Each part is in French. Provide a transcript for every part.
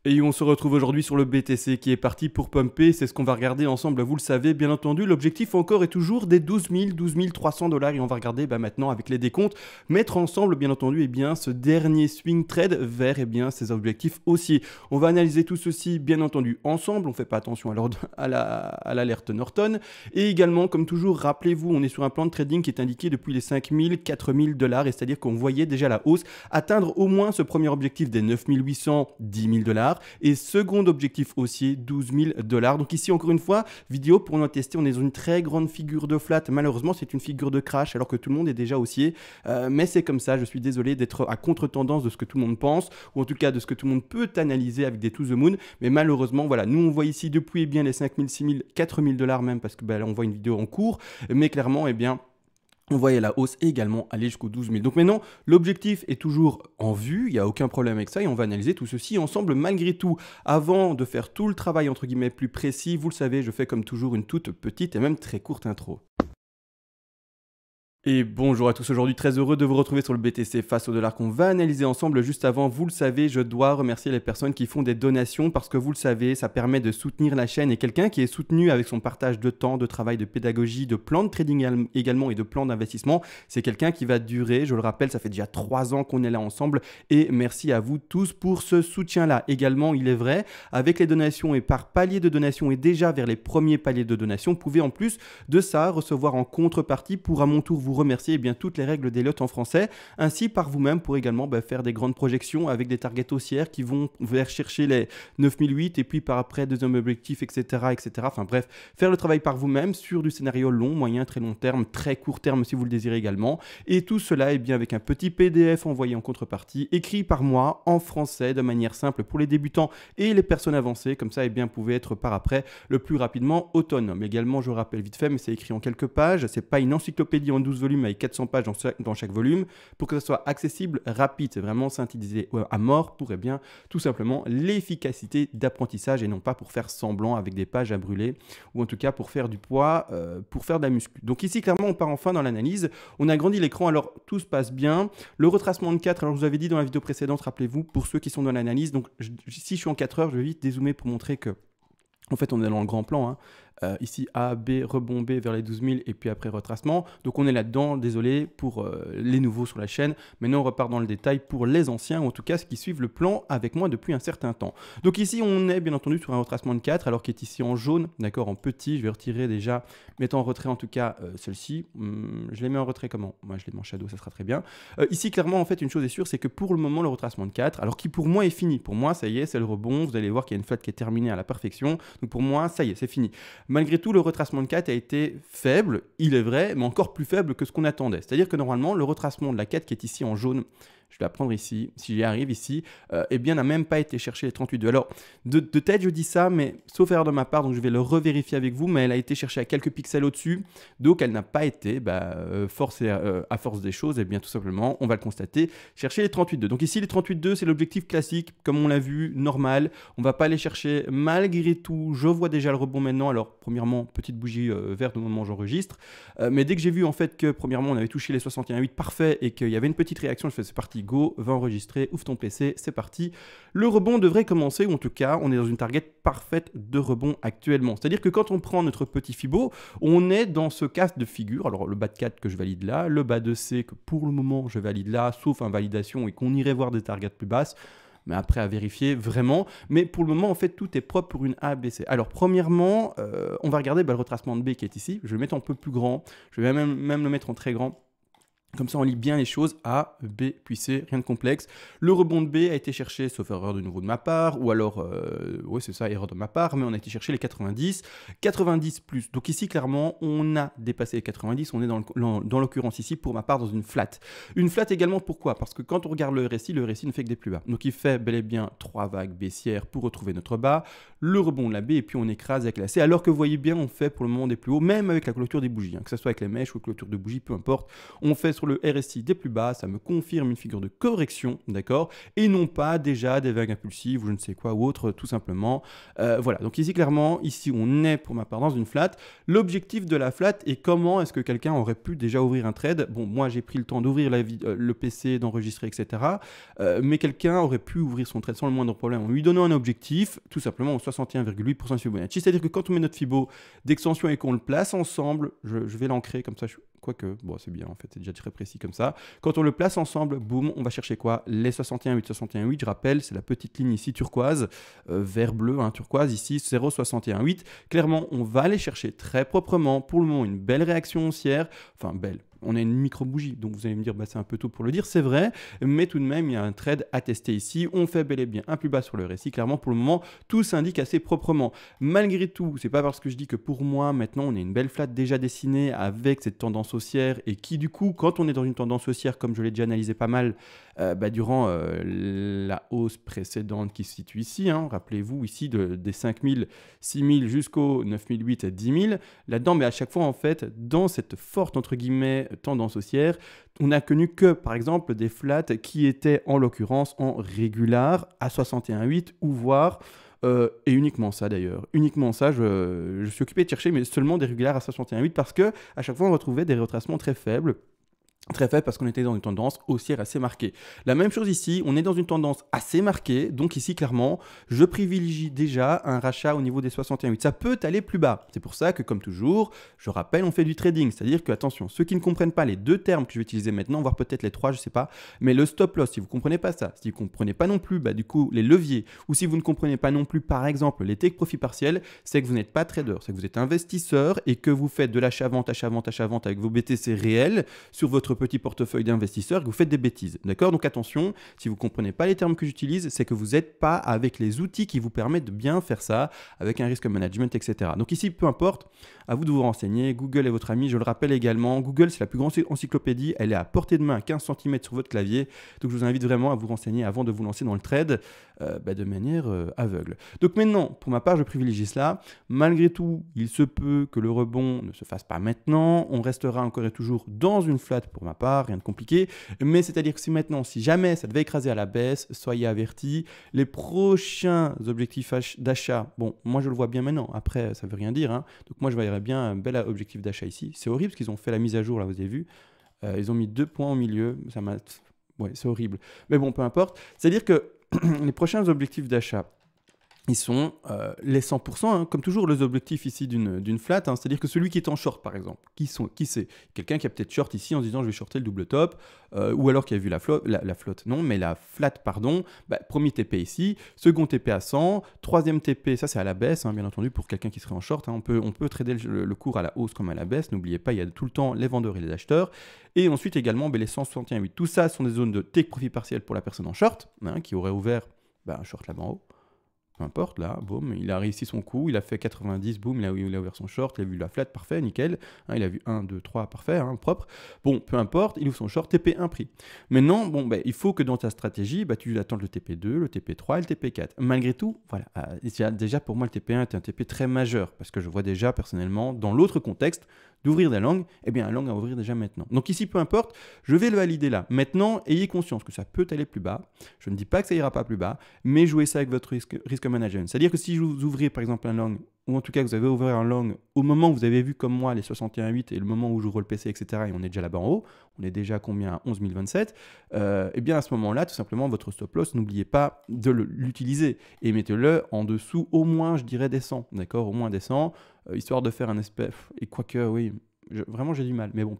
Et on se retrouve aujourd'hui sur le BTC qui est parti pour pumper, c'est ce qu'on va regarder ensemble, vous le savez bien entendu. L'objectif encore est toujours des 12 300 $ et on va regarder maintenant avec les décomptes, mettre ensemble bien entendu ce dernier swing trade vers ces objectifs haussiers. On va analyser tout ceci bien entendu ensemble, on ne fait pas attention à l'alerte Norton. Et également comme toujours, rappelez-vous, on est sur un plan de trading qui est indiqué depuis les 5 000, 4 000 $, et c'est-à-dire qu'on voyait déjà la hausse atteindre au moins ce premier objectif des 9 800, 10 000 $. Et second objectif haussier, 12 000 $. Donc ici, encore une fois, vidéo pour nous tester, on est dans une très grande figure de flat. Malheureusement, c'est une figure de crash alors que tout le monde est déjà haussier. Mais c'est comme ça, je suis désolé d'être à contre-tendance de ce que tout le monde pense, ou en tout cas de ce que tout le monde peut analyser avec des to the moon. Mais malheureusement, voilà, nous on voit ici depuis les 5 000, 6 000, 4 000 $ même, parce que là, on voit une vidéo en cours. Mais clairement, on voyait la hausse également aller jusqu'aux 12 000. Donc maintenant, l'objectif est toujours en vue, il n'y a aucun problème avec ça et on va analyser tout ceci ensemble malgré tout. Avant de faire tout le travail entre guillemets plus précis, vous le savez, je fais comme toujours une toute petite et même très courte intro. Et bonjour à tous, aujourd'hui très heureux de vous retrouver sur le BTC face au dollar qu'on va analyser ensemble. Juste avant, vous le savez, je dois remercier les personnes qui font des donations parce que vous le savez, ça permet de soutenir la chaîne et quelqu'un qui est soutenu avec son partage de temps, de travail, de pédagogie, de plan de trading également et de plan d'investissement. C'est quelqu'un qui va durer, je le rappelle, ça fait déjà 3 ans qu'on est là ensemble et merci à vous tous pour ce soutien-là. Également, il est vrai, avec les donations et par palier de donation et déjà vers les premiers paliers de donation, vous pouvez en plus de ça recevoir en contrepartie pour à mon tour vous remercier toutes les règles des lots en français, ainsi par vous-même pour également faire des grandes projections avec des targets haussières qui vont vers chercher les 9008 et puis par après deuxième objectif, etc. Enfin bref, faire le travail par vous-même sur du scénario long, moyen, très long terme, très court terme si vous le désirez également. Et tout cela avec un petit PDF envoyé en contrepartie, écrit par moi en français de manière simple pour les débutants et les personnes avancées. Comme ça, vous pouvez être par après le plus rapidement autonome. Également, je rappelle vite fait, mais c'est écrit en quelques pages, c'est pas une encyclopédie en 12 volumes avec 400 pages dans chaque volume, pour que ça soit accessible, rapide, c'est vraiment synthétisé à mort pour tout simplement l'efficacité d'apprentissage et non pas pour faire semblant avec des pages à brûler ou en tout cas pour faire du poids, pour faire de la muscu. Donc ici clairement on part enfin dans l'analyse, on a agrandi l'écran, alors tout se passe bien. Le retracement de 4, alors je vous avais dit dans la vidéo précédente, rappelez-vous, pour ceux qui sont dans l'analyse, donc si je suis en 4 heures, je vais vite dézoomer pour montrer que en fait on est dans le grand plan, ici A, B, rebond B vers les 12 000 et puis après retracement. Donc on est là-dedans, désolé pour les nouveaux sur la chaîne. Maintenant on repart dans le détail pour les anciens, ou en tout cas ceux qui suivent le plan avec moi depuis un certain temps. Donc ici on est bien entendu sur un retracement de 4, alors qu'il est ici en jaune, d'accord, en petit. Je vais retirer déjà, mettant en retrait en tout cas celle-ci. Je les mets en retrait comment? Moi je les mets en shadow, ça sera très bien. Ici clairement en fait une chose est sûre, c'est que pour le moment le retracement de 4, alors qui pour moi est fini. Pour moi ça y est, c'est le rebond, vous allez voir qu'il y a une flat qui est terminée à la perfection. Donc pour moi ça y est, c'est fini. Malgré tout, le retracement de 4 a été faible, il est vrai, mais encore plus faible que ce qu'on attendait. C'est-à-dire que normalement, le retracement de la 4 qui est ici en jaune, je vais la prendre ici, si j'y arrive ici, n'a même pas été chercher les 38,2. Alors, de tête, je dis ça, mais sauf erreur de ma part, donc je vais le revérifier avec vous, mais elle a été cherchée à quelques pixels au-dessus, donc elle n'a pas été, à force des choses, tout simplement, on va le constater, chercher les 38,2. Donc ici, les 38,2, c'est l'objectif classique, comme on l'a vu, normal, on va pas aller chercher malgré tout, je vois déjà le rebond maintenant, alors premièrement, petite bougie verte au moment où j'enregistre, mais dès que j'ai vu en fait que premièrement, on avait touché les 61,8, parfait, et qu'il y avait une petite réaction, je fais c'est parti, go, va enregistrer, ouvre ton PC, c'est parti. Le rebond devrait commencer, ou en tout cas, on est dans une target parfaite de rebond actuellement. C'est-à-dire que quand on prend notre petit Fibo, on est dans ce cas de figure. Alors, le bas de 4 que je valide là, le bas de C que pour le moment je valide là, sauf invalidation et qu'on irait voir des targets plus basses. Mais après à vérifier vraiment. Mais pour le moment, en fait, tout est propre pour une ABC. Alors, premièrement, on va regarder le retracement de B qui est ici. Je vais le mettre un peu plus grand. Je vais même le mettre en très grand. Comme ça, on lit bien les choses. A, B, puis C, rien de complexe. Le rebond de B a été cherché, sauf erreur de nouveau de ma part, ou alors, oui, c'est ça, erreur de ma part, mais on a été chercher les 90. 90 plus. Donc ici, clairement, on a dépassé les 90. On est dans l'occurrence ici, pour ma part, dans une flat. Une flat également, pourquoi? Parce que quand on regarde le RSI ne fait que des plus bas. Donc il fait bel et bien 3 vagues baissières pour retrouver notre bas, le rebond de la B, et puis on écrase avec la C. Alors que vous voyez bien, on fait pour le moment des plus hauts, même avec la clôture des bougies, que ce soit avec les mèches ou la clôture de bougies, peu importe. On fait sur le RSI des plus bas, ça me confirme une figure de correction, d'accord, et non pas déjà des vagues impulsives ou je ne sais quoi ou autre, tout simplement. Voilà, donc ici clairement, ici on est pour ma part dans une flat. L'objectif de la flat est comment est-ce que quelqu'un aurait pu déjà ouvrir un trade. Bon, moi j'ai pris le temps d'ouvrir le PC, d'enregistrer, etc. Mais quelqu'un aurait pu ouvrir son trade sans le moindre problème en lui donnant un objectif, tout simplement au 61,8% de Fibonacci. C'est-à-dire que quand on met notre Fibo d'extension et qu'on le place ensemble, je vais l'ancrer comme ça, quoique, bon c'est bien en fait, c'est déjà très précis comme ça. Quand on le place ensemble, boum, on va chercher quoi? Les 61,8, 61,8, je rappelle, c'est la petite ligne ici turquoise, vert bleu, hein, turquoise, ici 0,61,8. Clairement, on va aller chercher très proprement, pour le moment, une belle réaction haussière, enfin belle. On a une micro-bougie, donc vous allez me dire, bah, c'est un peu tôt pour le dire, c'est vrai, mais tout de même, il y a un trade à tester ici. On fait bel et bien un plus bas sur le RSI. Clairement, pour le moment, tout s'indique assez proprement. Malgré tout, c'est pas parce que je dis que pour moi, maintenant, on a une belle flat déjà dessinée avec cette tendance haussière et qui, du coup, quand on est dans une tendance haussière, comme je l'ai déjà analysé pas mal, durant la hausse précédente qui se situe ici, hein, rappelez-vous ici des 5000, 6000 jusqu'aux 9008 et 10 000, là-dedans, mais à chaque fois, en fait, dans cette forte, entre guillemets, tendance haussière, on n'a connu que, par exemple, des flats qui étaient, en l'occurrence, en régular à 61,8 ou voire... et uniquement ça d'ailleurs, uniquement ça, je suis occupé de chercher, mais seulement des régulars à 61,8 parce que à chaque fois on retrouvait des retracements très faibles. Très faible parce qu'on était dans une tendance haussière assez marquée. La même chose ici, on est dans une tendance assez marquée, donc ici clairement, je privilégie déjà un rachat au niveau des 61,8. Ça peut aller plus bas. C'est pour ça que comme toujours, je rappelle, on fait du trading, c'est-à-dire que attention, ceux qui ne comprennent pas les deux termes que je vais utiliser maintenant, voire peut-être les trois, je ne sais pas, mais le stop loss, si vous ne comprenez pas ça, si vous ne comprenez pas non plus, du coup, les leviers, ou si vous ne comprenez pas non plus, par exemple, les take profit partiels, c'est que vous n'êtes pas trader, c'est que vous êtes investisseur et que vous faites de l'achat-vente, achat-vente, achat-vente avec vos BTC réels sur votre petit portefeuille d'investisseurs, que vous faites des bêtises. D'accord? Donc attention, si vous ne comprenez pas les termes que j'utilise, c'est que vous n'êtes pas avec les outils qui vous permettent de bien faire ça, avec un risque management, etc. Donc ici, peu importe, à vous de vous renseigner. Google est votre ami, je le rappelle également. Google, c'est la plus grande encyclopédie, elle est à portée de main, à 15 cm sur votre clavier. Donc je vous invite vraiment à vous renseigner avant de vous lancer dans le trade de manière aveugle. Donc maintenant, pour ma part, je privilégie cela. Malgré tout, il se peut que le rebond ne se fasse pas maintenant. On restera encore et toujours dans une flat pour ma part, rien de compliqué. Mais c'est-à-dire que si jamais ça devait écraser à la baisse, soyez avertis. Les prochains objectifs d'achat, bon, moi je le vois bien maintenant. Après, ça ne veut rien dire, hein. Donc moi je verrais bien un bel objectif d'achat ici. C'est horrible parce qu'ils ont fait la mise à jour, là, vous avez vu. Ils ont mis 2 points au milieu. Ça m'a... Ouais, c'est horrible. Mais bon, peu importe. C'est-à-dire que les prochains objectifs d'achat, ils sont les 100%, hein, comme toujours les objectifs ici d'une flat, hein, c'est-à-dire que celui qui est en short par exemple, qui c'est? Quelqu'un qui a peut-être short ici en se disant je vais shorter le double top, ou alors qui a vu la flat, pardon, premier TP ici, second TP à 100, troisième TP, ça c'est à la baisse, hein, bien entendu pour quelqu'un qui serait en short, hein, on peut trader le cours à la hausse comme à la baisse, n'oubliez pas, il y a tout le temps les vendeurs et les acheteurs, et ensuite également les 161,8, tout ça sont des zones de take profit partiel pour la personne en short, hein, qui aurait ouvert un short là-bas en haut. Peu importe, là, boum, il a réussi son coup, il a fait 90, boum, il a ouvert son short, il a vu la flat, parfait, nickel, hein, il a vu 1, 2, 3, parfait, hein, propre. Bon, peu importe, il ouvre son short, TP1 pris. Maintenant, bon, il faut que dans ta stratégie, tu attends le TP2, le TP3 et le TP4. Malgré tout, voilà, déjà pour moi, le TP1 est un TP très majeur, parce que je vois déjà personnellement, dans l'autre contexte, d'ouvrir des langues, un long à ouvrir déjà maintenant. Donc ici, peu importe, je vais le valider là. Maintenant, ayez conscience que ça peut aller plus bas. Je ne dis pas que ça ira pas plus bas, mais jouez ça avec votre risque management. C'est-à-dire que si vous ouvrez par exemple un long, ou en tout cas que vous avez ouvert un long au moment où vous avez vu comme moi les 61,8 et le moment où j'ouvre le PC, etc., et on est déjà là-bas en haut, on est déjà à combien? À 11 027, à ce moment-là, tout simplement, votre stop loss, n'oubliez pas de l'utiliser et mettez-le en dessous, au moins, je dirais, des 100, d'accord? Au moins des 100, histoire de faire un espèce, et quoique, oui, vraiment j'ai du mal, mais bon,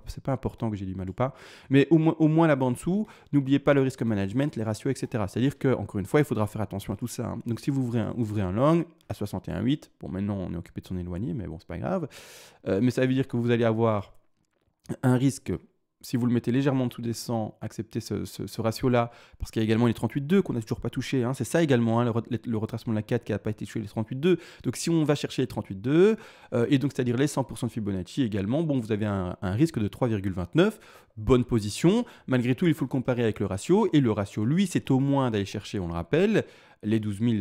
c'est pas important que j'ai du mal ou pas, mais au moins là-bas en dessous, n'oubliez pas le risque management, les ratios, etc. C'est-à-dire que encore une fois, il faudra faire attention à tout ça, hein. Donc si vous ouvrez un long à 61,8, bon maintenant on est occupé de s'en éloigner, mais bon c'est pas grave, mais ça veut dire que vous allez avoir un risque. Si vous le mettez légèrement en dessous des 100, acceptez ce ratio-là, parce qu'il y a également les 38,2 qu'on n'a toujours pas touché, hein. C'est ça également, hein, le retracement de la 4 qui n'a pas été touché, les 38,2. Donc si on va chercher les 38,2, et donc c'est-à-dire les 100% de Fibonacci également, bon, vous avez un risque de 3,29, bonne position. Malgré tout, il faut le comparer avec le ratio, et le ratio, lui, c'est au moins d'aller chercher, on le rappelle, les 12 000,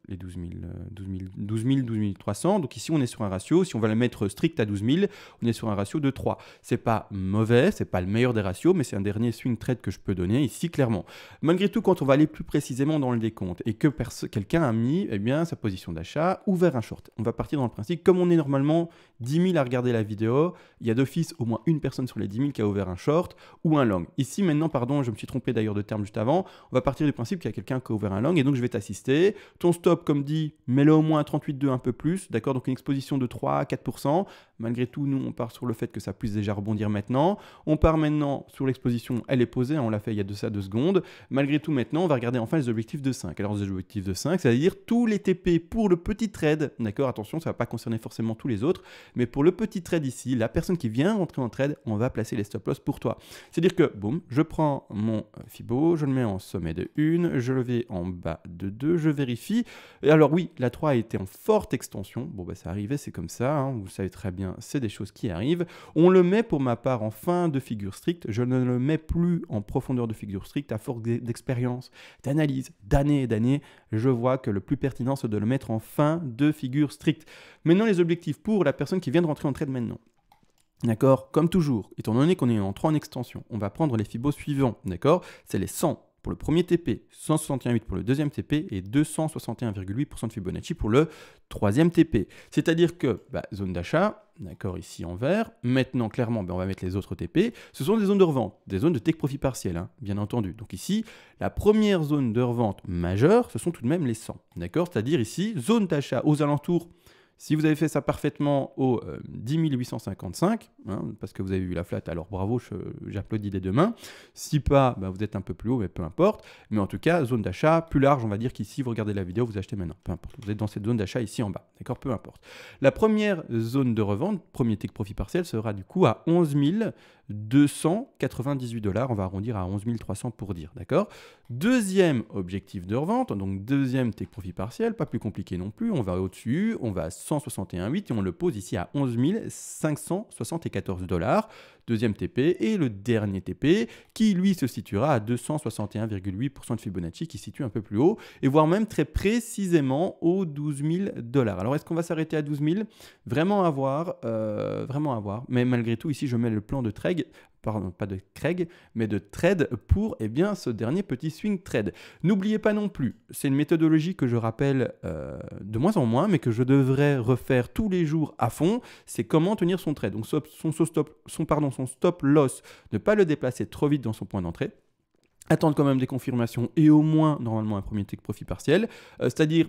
12 300. Donc ici, on est sur un ratio. Si on va le mettre strict à 12 000, on est sur un ratio de 3. C'est pas mauvais, c'est pas le meilleur des ratios, mais c'est un dernier swing trade que je peux donner ici, clairement. Malgré tout, quand on va aller plus précisément dans le décompte et que quelqu'un a mis sa position d'achat ouvert un short, on va partir dans le principe, comme on est normalement 10 000 à regarder la vidéo, il y a d'office au moins une personne sur les 10 000 qui a ouvert un short ou un long. Ici, maintenant, pardon, je me suis trompé d'ailleurs de terme juste avant, on va partir du principe qu'il y a quelqu'un qui a ouvert un long et donc je vais t'assister. Ton stop, comme dit, mets-le au moins à 38,2, un peu plus, d'accord? Donc une exposition de 3 à 4%. Malgré tout, nous, on part sur le fait que ça puisse déjà rebondir maintenant. On part maintenant sur l'exposition, elle est posée, on l'a fait il y a de ça 2 secondes. Malgré tout, maintenant, on va regarder enfin les objectifs de 5. Alors, les objectifs de 5, c'est-à-dire tous les TP pour le petit trade, d'accord? Attention, ça ne va pas concerner forcément tous les autres, mais pour le petit trade ici, la personne qui vient rentrer en trade, on va placer les stop loss pour toi. C'est-à-dire que, boum, je prends mon Fibo, je le mets en sommet de 1, je le vais en bas de 2, je vérifie. Et alors oui, la 3 a été en forte extension. Bon, bah, ça arrivait, c'est comme ça, hein, vous le savez très bien, c'est des choses qui arrivent. On le met pour ma part en fin de figure stricte. Je ne le mets plus en profondeur de figure stricte à force d'expérience, d'analyse, d'années et d'années. Je vois que le plus pertinent, c'est de le mettre en fin de figure stricte. Maintenant, les objectifs pour la personne qui vient de rentrer en trade maintenant. D'accord? Comme toujours, étant donné qu'on est en 3 en extension, on va prendre les fibos suivants. D'accord? C'est les 100 pour le premier TP, 161,8 pour le deuxième TP et 261,8% de Fibonacci pour le troisième TP. C'est-à-dire que zone d'achat, d'accord, ici en vert. Maintenant, clairement, on va mettre les autres TP. Ce sont des zones de revente, des zones de take profit partiel, hein, bien entendu. Donc ici, la première zone de revente majeure, ce sont tout de même les 100. D'accord? C'est-à-dire ici, zone d'achat aux alentours. Si vous avez fait ça parfaitement au 10 855, hein, parce que vous avez vu la flat, alors bravo, j'applaudis des deux mains. Si pas, vous êtes un peu plus haut, mais peu importe. Mais en tout cas, zone d'achat plus large, on va dire qu'ici, vous regardez la vidéo, vous achetez maintenant. Peu importe, vous êtes dans cette zone d'achat ici en bas. D'accord, peu importe. La première zone de revente, premier take profit partiel, sera du coup à 11 298 $. On va arrondir à 11 300 pour dire. D'accord. Deuxième objectif de revente, donc deuxième take profit partiel, pas plus compliqué non plus. On va au-dessus, on va à 161,8 et on le pose ici à 11 574 $. Deuxième TP et le dernier TP qui lui se situera à 261,8% de Fibonacci qui se situe un peu plus haut et voire même très précisément aux 12 000 $. Alors est-ce qu'on va s'arrêter à 12 000? Vraiment à voir, mais malgré tout ici je mets le plan de trade, pardon, pas de Craig, mais de trade pour ce dernier petit swing trade. N'oubliez pas non plus, c'est une méthodologie que je rappelle de moins en moins, mais que je devrais refaire tous les jours à fond, c'est comment tenir son trade. Donc son stop loss, ne pas le déplacer trop vite dans son point d'entrée, attendre quand même des confirmations et au moins normalement un premier take profit partiel, c'est-à-dire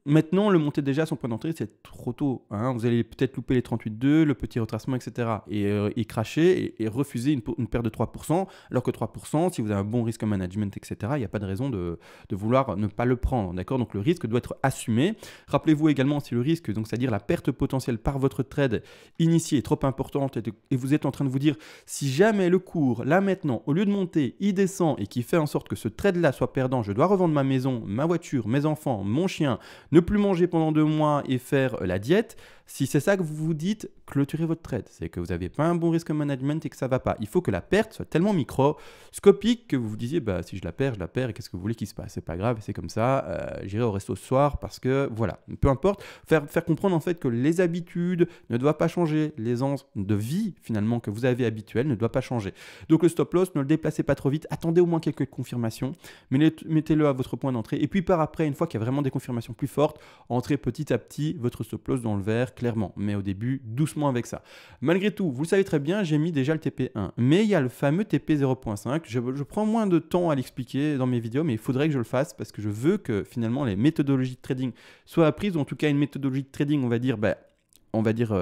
maintenant le monter déjà à son point d'entrée c'est trop tôt, hein. Vous allez peut-être louper les 38,2, le petit retracement, etc. et cracher et refuser une perte de 3%, alors que 3%, si vous avez un bon risque management, etc., il n'y a pas de raison de vouloir ne pas le prendre, d'accord? Donc le risque doit être assumé. Rappelez-vous également si le risque, donc c'est-à-dire la perte potentielle par votre trade initié est trop importante et vous êtes en train de vous dire si jamais le cours, là maintenant, au lieu de monter, il descend et qui fait en sorte que ce trade-là soit perdant, je dois revendre ma maison, ma voiture, mes enfants, mon chien, ne plus manger pendant 2 mois et faire la diète, si c'est ça que vous vous dites, clôturez votre trade. C'est que vous n'avez pas un bon risque management et que ça ne va pas. Il faut que la perte soit tellement microscopique que vous vous disiez, si je la perds et qu'est-ce que vous voulez qu'il se passe? C'est pas grave, c'est comme ça, j'irai au resto ce soir parce que voilà, peu importe. Faire comprendre en fait que les habitudes ne doivent pas changer, l'aisance de vie finalement que vous avez habituelle ne doit pas changer. Donc le stop loss, ne le déplacez pas trop vite, attendez au moins quelques confirmations, mettez-le à votre point d'entrée et puis par après, une fois qu'il y a vraiment des confirmations plus fortes, entrez petit à petit votre stop loss dans le vert clairement, mais au début doucement avec ça. Malgré tout, vous le savez très bien, j'ai mis déjà le TP1, mais il y a le fameux TP 0.5, je prends moins de temps à l'expliquer dans mes vidéos, mais il faudrait que je le fasse parce que je veux que finalement les méthodologies de trading soient apprises, ou en tout cas une méthodologie de trading, on va dire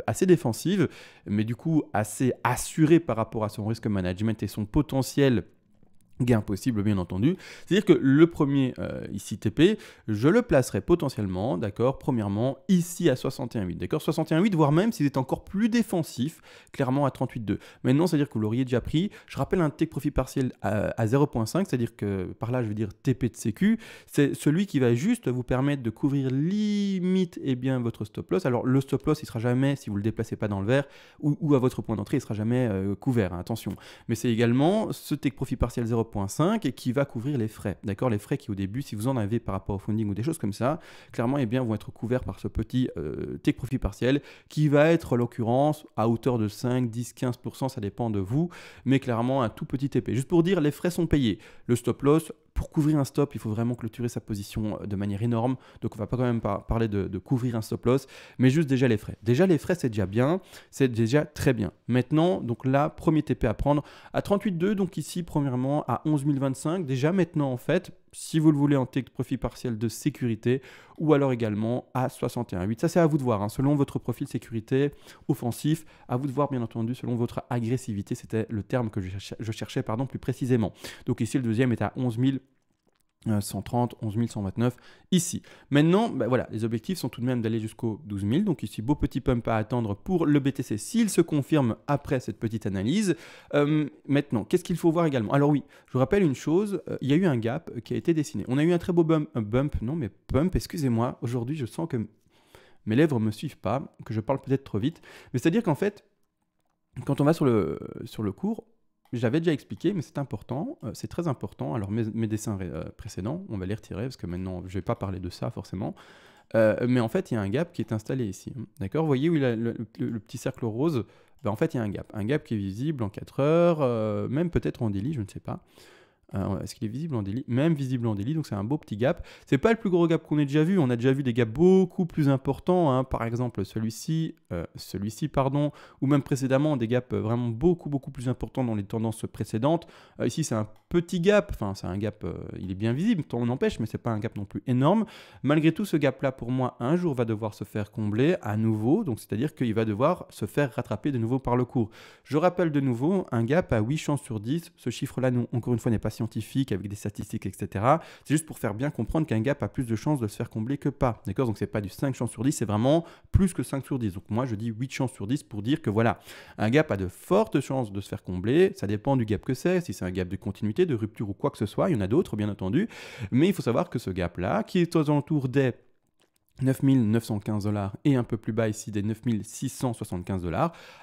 assez défensive, mais du coup assez assurée par rapport à son risque management et son potentiel gain possible, bien entendu. C'est-à-dire que le premier ici TP, je le placerai potentiellement, d'accord, premièrement ici à 61,8, d'accord, 61,8, voire même s'il est encore plus défensif, clairement à 38,2. Maintenant, c'est-à-dire que vous l'auriez déjà pris. Je rappelle un take profit partiel à 0.5, c'est-à-dire que par là, je veux dire TP de sécu, c'est celui qui va juste vous permettre de couvrir limite votre stop loss. Alors le stop loss, il sera jamais, si vous le déplacez pas dans le vert ou à votre point d'entrée, il sera jamais couvert, hein, attention. Mais c'est également ce take profit partiel 0.5 0,5 et qui va couvrir les frais. D'accord, les frais qui au début, si vous en avez par rapport au funding ou des choses comme ça, clairement, eh bien, vont être couverts par ce petit take profit partiel qui va être, en l'occurrence, à hauteur de 5, 10, 15%, ça dépend de vous, mais clairement un tout petit TP. Juste pour dire, les frais sont payés. Le stop loss, pour couvrir un stop, il faut vraiment clôturer sa position de manière énorme. Donc, on ne va pas quand même parler de couvrir un stop loss, mais juste déjà les frais. Déjà, les frais, c'est déjà bien, c'est déjà très bien. Maintenant, donc là, premier TP à prendre à 38,2. Donc ici, premièrement, à 11 025. Déjà maintenant, en fait, si vous le voulez en take profit partiel de sécurité, ou alors également à 61,8. Ça, c'est à vous de voir, hein, selon votre profil sécurité offensif. À vous de voir, bien entendu, selon votre agressivité. C'était le terme que je cherchais plus précisément. Donc ici, le deuxième est à 11 130, 11 129 ici. Maintenant, voilà, les objectifs sont tout de même d'aller jusqu'au 12 000. Donc ici, beau petit pump à attendre pour le BTC s'il se confirme après cette petite analyse. Maintenant, qu'est-ce qu'il faut voir également? Alors oui, je vous rappelle une chose, il y a eu un gap qui a été dessiné. On a eu un très beau pump, excusez-moi. Aujourd'hui, je sens que mes lèvres ne me suivent pas, que je parle peut-être trop vite. Mais c'est-à-dire qu'en fait, quand on va sur le cours, j'avais déjà expliqué, mais c'est important, c'est très important. Alors mes dessins précédents, on va les retirer parce que maintenant, je ne vais pas parler de ça forcément. Mais en fait, il y a un gap qui est installé ici. D'accord? Vous voyez où il a le petit cercle rose? En fait, il y a un gap. Un gap qui est visible en 4 heures, même peut-être en daily, je ne sais pas. Est-ce qu'il est visible en daily? Même visible en daily, donc c'est un beau petit gap. C'est pas le plus gros gap qu'on ait déjà vu. On a déjà vu des gaps beaucoup plus importants, hein. Par exemple celui-ci, ou même précédemment des gaps vraiment beaucoup plus importants dans les tendances précédentes. Ici c'est un petit gap, enfin c'est un gap, il est bien visible, tant on n'empêche, mais c'est pas un gap non plus énorme. Malgré tout, ce gap-là pour moi un jour va devoir se faire combler à nouveau, donc c'est-à-dire qu'il va devoir se faire rattraper de nouveau par le cours. Je rappelle de nouveau un gap à 8 chances sur 10. Ce chiffre-là, encore une fois, n'est pas scientifique avec des statistiques, etc. C'est juste pour faire bien comprendre qu'un gap a plus de chances de se faire combler que pas. D'accord? Donc, c'est pas du 5 chances sur 10, c'est vraiment plus que 5 sur 10. Donc, moi, je dis 8 chances sur 10 pour dire que voilà, un gap a de fortes chances de se faire combler. Ça dépend du gap que c'est, si c'est un gap de continuité, de rupture ou quoi que ce soit. Il y en a d'autres, bien entendu. Mais il faut savoir que ce gap-là, qui est aux alentours des 9 915 $ et un peu plus bas ici des 9 675 $,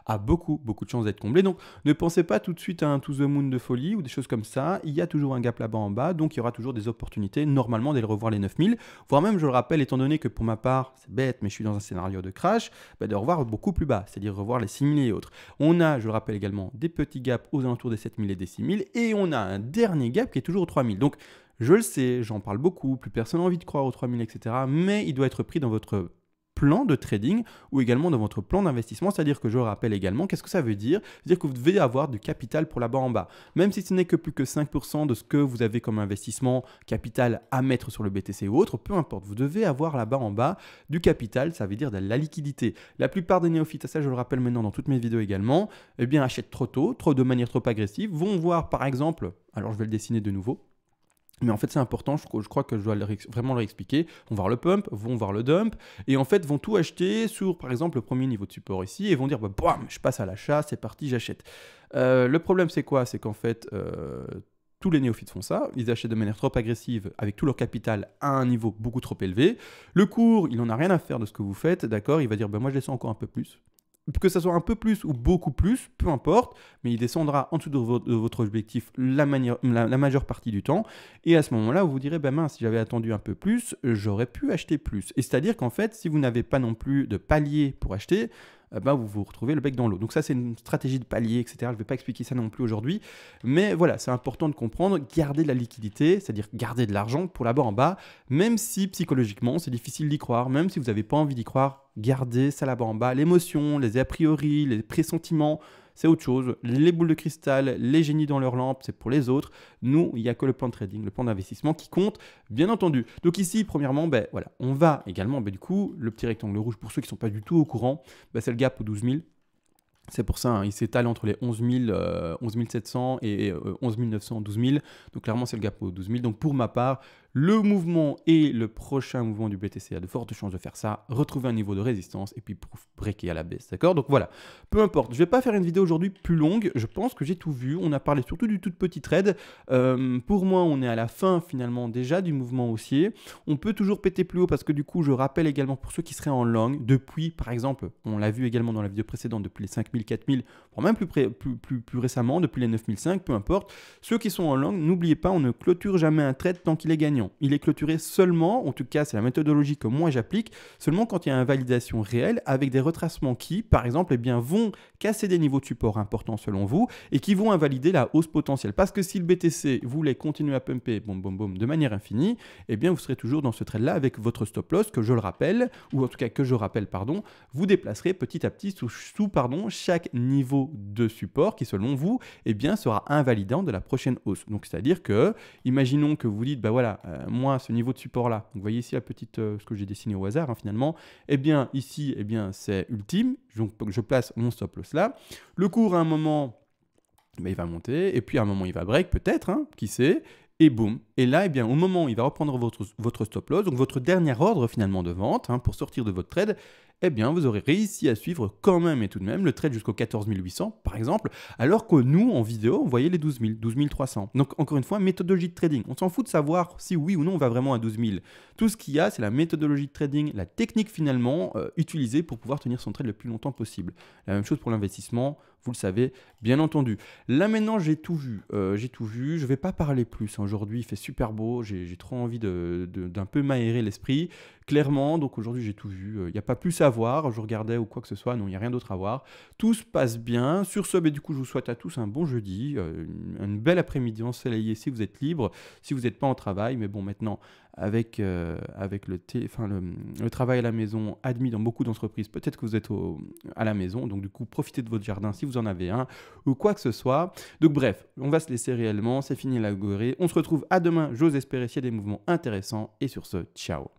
a beaucoup de chances d'être comblé. Donc ne pensez pas tout de suite à un to the moon de folie ou des choses comme ça. Il y a toujours un gap là-bas en bas, donc il y aura toujours des opportunités normalement d'aller revoir les 9000, voire même, je le rappelle, étant donné que pour ma part, c'est bête, mais je suis dans un scénario de crash, de revoir beaucoup plus bas, c'est-à-dire revoir les 6000 et autres. On a, je le rappelle également, des petits gaps aux alentours des 7000 et des 6000, et on a un dernier gap qui est toujours aux 3000. Donc je le sais, j'en parle beaucoup, plus personne n'a envie de croire aux 3000, etc. Mais il doit être pris dans votre plan de trading ou également dans votre plan d'investissement. C'est-à-dire que je rappelle également, qu'est-ce que ça veut dire? C'est-à-dire que vous devez avoir du capital pour là-bas en bas. Même si ce n'est que plus que 5% de ce que vous avez comme investissement capital à mettre sur le BTC ou autre, peu importe, vous devez avoir là-bas en bas du capital, ça veut dire de la liquidité. La plupart des néophytes, ça je le rappelle maintenant dans toutes mes vidéos également, eh bien achètent trop tôt, de manière trop agressive, vont voir par exemple, alors je vais le dessiner de nouveau, mais en fait, c'est important, je crois que je dois vraiment leur expliquer. Vont voir le pump, vont voir le dump, et en fait, vont tout acheter sur, par exemple, le premier niveau de support ici, et vont dire, bam, je passe à l'achat, c'est parti, j'achète. Le problème, c'est quoi? C'est qu'en fait, tous les néophytes font ça, ils achètent de manière trop agressive avec tout leur capital à un niveau beaucoup trop élevé. Le cours, il n'en a rien à faire de ce que vous faites, d'accord? Il va dire, moi, je descends encore un peu plus. Que ça soit un peu plus ou beaucoup plus, peu importe, mais il descendra en dessous de votre objectif la majeure partie du temps. Et à ce moment-là, vous vous direz, mince, si j'avais attendu un peu plus, j'aurais pu acheter plus. Et c'est-à-dire qu'en fait, si vous n'avez pas non plus de palier pour acheter, vous vous retrouvez le bec dans l'eau. Donc ça, c'est une stratégie de palier, etc. Je ne vais pas expliquer ça non plus aujourd'hui. Mais voilà, c'est important de comprendre, garder de la liquidité, c'est-à-dire garder de l'argent pour là-bas en bas, même si psychologiquement, c'est difficile d'y croire, même si vous n'avez pas envie d'y croire, gardez ça là-bas en bas. L'émotion, les a priori, les pressentiments, c'est autre chose. Les boules de cristal, les génies dans leur lampe, c'est pour les autres. Nous, il n'y a que le plan de trading, le plan d'investissement qui compte, bien entendu. Donc ici, premièrement, voilà, on va également, du coup, le petit rectangle rouge, pour ceux qui ne sont pas du tout au courant, c'est le gap aux 12 000. C'est pour ça, il s'étale entre les 11 700 et 11 900, 12 000. Donc clairement, c'est le gap aux 12 000. Donc pour ma part, Le mouvement et le prochain mouvement du BTC a de fortes chances de faire ça, retrouver un niveau de résistance et puis pouf, breaker à la baisse, d'accord? Donc voilà, peu importe, je vais pas faire une vidéo aujourd'hui plus longue, je pense que j'ai tout vu, on a parlé surtout du tout petit trade. Pour moi, on est à la fin finalement déjà du mouvement haussier. On peut toujours péter plus haut parce que du coup, je rappelle également pour ceux qui seraient en long, depuis par exemple, on l'a vu également dans la vidéo précédente, depuis les 5000, 4000, voire même plus récemment, depuis les 9005, peu importe, ceux qui sont en long, n'oubliez pas, on ne clôture jamais un trade tant qu'il est gagnant. Il est clôturé seulement, en tout cas c'est la méthodologie que moi j'applique, seulement quand il y a une validation réelle avec des retracements qui, par exemple, eh bien, vont casser des niveaux de support importants selon vous et qui vont invalider la hausse potentielle. Parce que si le BTC voulait continuer à pumper boum, boum, boum, de manière infinie, eh bien vous serez toujours dans ce trade-là avec votre stop loss que je le rappelle, ou en tout cas que je rappelle, pardon, vous déplacerez petit à petit sous chaque niveau de support qui selon vous, eh bien, sera invalidant de la prochaine hausse. Donc c'est-à-dire que, imaginons que vous dites, bah voilà, moi ce niveau de support-là, vous voyez ici la petite, ce que j'ai dessiné au hasard finalement, eh bien ici, eh bien c'est ultime, donc je place mon stop loss là. Le cours à un moment, ben, il va monter, et puis à un moment il va break peut-être, hein, qui sait, et boum. Et là, eh bien, au moment où il va reprendre votre stop loss, donc votre dernier ordre finalement de vente, hein, pour sortir de votre trade, eh bien, vous aurez réussi à suivre quand même et tout de même le trade jusqu'au 14 800 par exemple, alors que nous, en vidéo, on voyait les 12 000, 12 300. Donc, encore une fois, méthodologie de trading. On s'en fout de savoir si oui ou non on va vraiment à 12 000. Tout ce qu'il y a, c'est la méthodologie de trading, la technique finalement utilisée pour pouvoir tenir son trade le plus longtemps possible. La même chose pour l'investissement, vous le savez, bien entendu. Là maintenant, j'ai tout vu. Je ne vais pas parler plus. Aujourd'hui, il fait super beau. J'ai trop envie d'un peu m'aérer l'esprit. Clairement, donc aujourd'hui, j'ai tout vu. Il n'y a pas plus à voir. Je regardais ou quoi que ce soit. Non, il n'y a rien d'autre à voir. Tout se passe bien. Sur ce, du coup, je vous souhaite à tous un bon jeudi. Une belle après-midi ensoleillée si vous êtes libre. Si vous n'êtes pas en travail. Mais bon, maintenant, avec le travail à la maison admis dans beaucoup d'entreprises, peut-être que vous êtes à la maison, donc du coup profitez de votre jardin si vous en avez un ou quoi que ce soit. Donc bref, on va se laisser réellement, c'est fini la gorée, on se retrouve à demain, j'ose espérer s'il y a des mouvements intéressants et sur ce, ciao.